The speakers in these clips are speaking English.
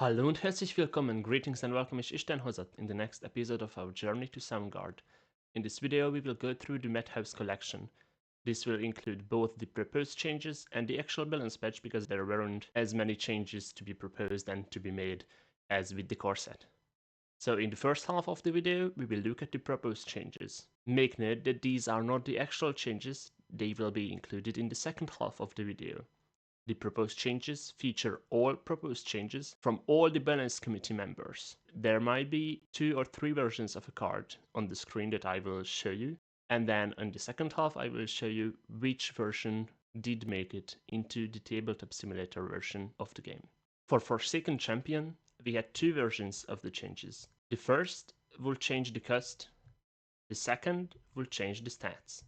Hallo und herzlich willkommen, greetings and welcome, ich dein Hozat in the next episode of our journey to Sovngarde. In this video we will go through the Madhouse collection. This will include both the proposed changes and the actual balance patch because there weren't as many changes to be proposed and to be made as with the core set. So in the first half of the video we will look at the proposed changes. Make note that these are not the actual changes, they will be included in the second half of the video. The proposed changes feature all proposed changes from all the balance committee members. There might be 2 or 3 versions of a card on the screen that I will show you, and then in the second half I will show you which version did make it into the tabletop simulator version of the game. For Forsaken Champion, we had 2 versions of the changes. The first will change the cost, the second will change the stats.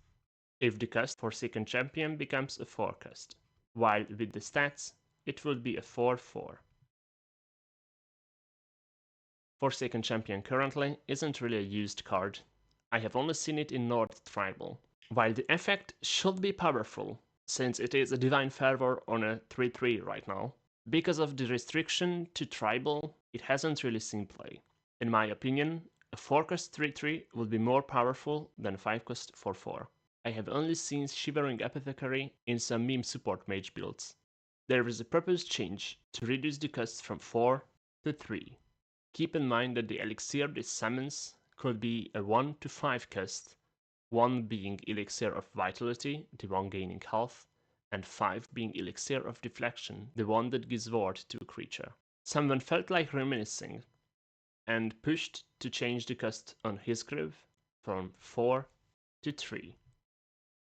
If the cost Forsaken Champion becomes a 4 cost, while with the stats, it will be a 4-4. Forsaken Champion currently isn't really a used card. I have only seen it in North Tribal. While the effect should be powerful, since it is a Divine Fervor on a 3-3 right now, because of the restriction to Tribal, it hasn't really seen play. In my opinion, a 4-cost 3-3 would be more powerful than a 5-cost 4-4. I have only seen Shivering Apothecary in some meme support mage builds. There is a proposed change to reduce the cost from 4 to 3. Keep in mind that the elixir this summons could be a 1 to 5 cost, 1 being Elixir of Vitality, the one gaining health, and 5 being Elixir of Deflection, the one that gives ward to a creature. Someone felt like reminiscing and pushed to change the cost on his grove from 4 to 3.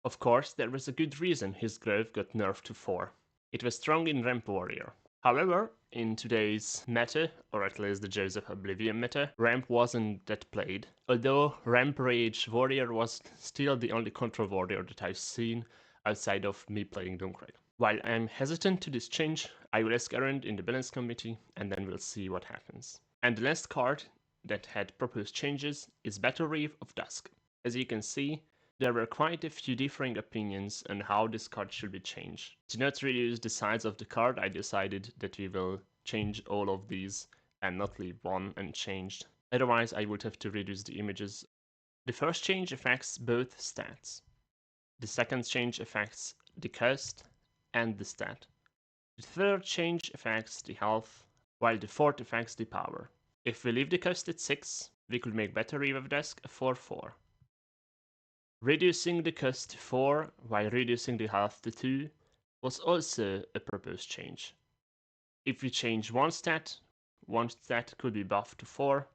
Of course, there was a good reason his grove got nerfed to 4. It was strong in Ramp Warrior. However, in today's meta, or at least the Joseph Oblivion meta, Ramp wasn't that played, although Ramp Rage Warrior was still the only control warrior that I've seen outside of me playing Doomcrate. While I'm hesitant to this change, I will ask around in the balance committee and then we'll see what happens. And the last card that had proposed changes is Battle Reeve of Dusk. As you can see, there were quite a few differing opinions on how this card should be changed. To not reduce the size of the card, I decided that we will change all of these and not leave one unchanged. Otherwise, I would have to reduce the images. The first change affects both stats. The second change affects the cost and the stat. The third change affects the health, while the fourth affects the power. If we leave the cost at 6, we could make Battle Reeve of Dusk a 4-4. Reducing the cost to 4 while reducing the health to 2 was also a proposed change. If we change one stat could be buffed to 4.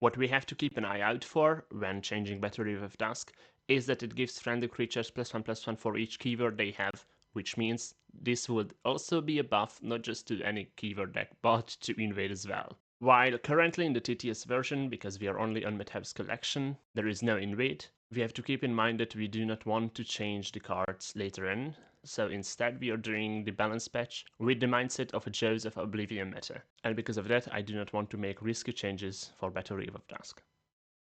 What we have to keep an eye out for when changing Battle Reeve of Dusk is that it gives friendly creatures +1/+1 for each keyword they have, which means this would also be a buff not just to any keyword deck but to Invade as well. While currently in the TTS version, because we are only on Madhouse collection, there is no Invade, we have to keep in mind that we do not want to change the cards later in, so instead we are doing the balance patch with the mindset of a Joseph Oblivion meta, and because of that I do not want to make risky changes for Battle Reeve of Dusk.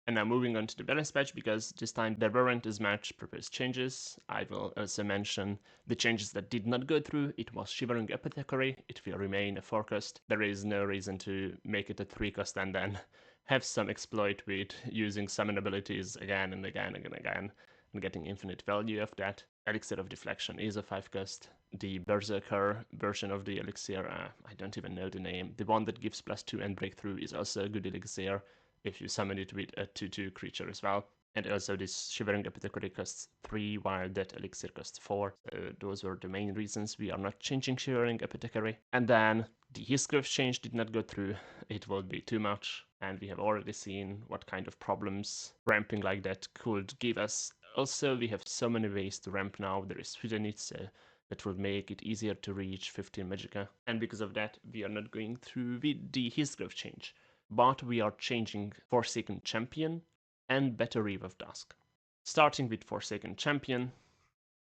And now moving on to the balance patch, because this time there weren't as much proposed changes. I will also mention the changes that did not go through. It was Shivering Apothecary, it will remain a 4-cost. There is no reason to make it a 3-cost and then have some exploit with using summon abilities again and again and again and getting infinite value of that. Elixir of Deflection is a 5-cost. The Berserker version of the elixir, I don't even know the name. The one that gives +2 and breakthrough is also a good elixir if you summon it with a 2/2 creature as well. And also this Shivering Apothecary costs 3 while that elixir costs 4. So those were the main reasons we are not changing Shivering Apothecary. And then the Hisgrove change did not go through. It will be too much. And we have already seen what kind of problems ramping like that could give us. Also, we have so many ways to ramp now. There is Sweet in it, so that will make it easier to reach 15 Magicka. And because of that, we are not going through with the Hisgrove change. But we are changing Forsaken Champion and Battle Reeve of Dusk. Starting with Forsaken Champion,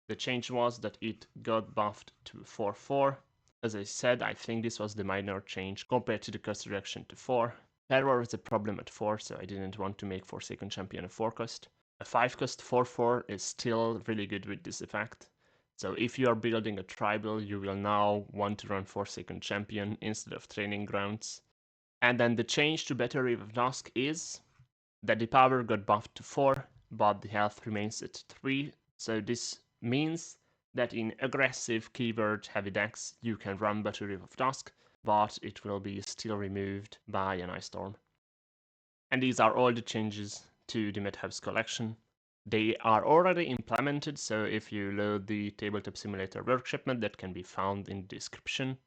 the change was that it got buffed to 4-4. As I said, I think this was the minor change compared to the cost reduction to 4. Fervor is a problem at 4, so I didn't want to make Forsaken Champion a 4-cost. A 5-cost 4-4 is still really good with this effect, So if you are building a tribal, you will now want to run Forsaken Champion instead of Training Grounds. And then the change to Better River of Dusk is that the power got buffed to 4, but the health remains at 3. So this means that in aggressive keyword heavy decks, you can run Better River of Dusk, but it will be still removed by an Ice Storm. And these are all the changes to the Madhouse collection. They are already implemented, so if you load the Tabletop Simulator workshop map that can be found in the description,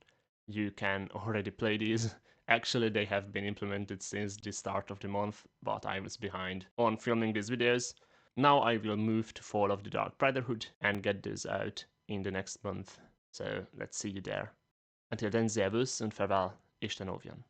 you can already play these. Actually, they have been implemented since the start of the month, but I was behind on filming these videos. Now I will move to Fall of the Dark Brotherhood and get those out in the next month. So let's see you there. Until then, servus und farewell, Isten óvjon.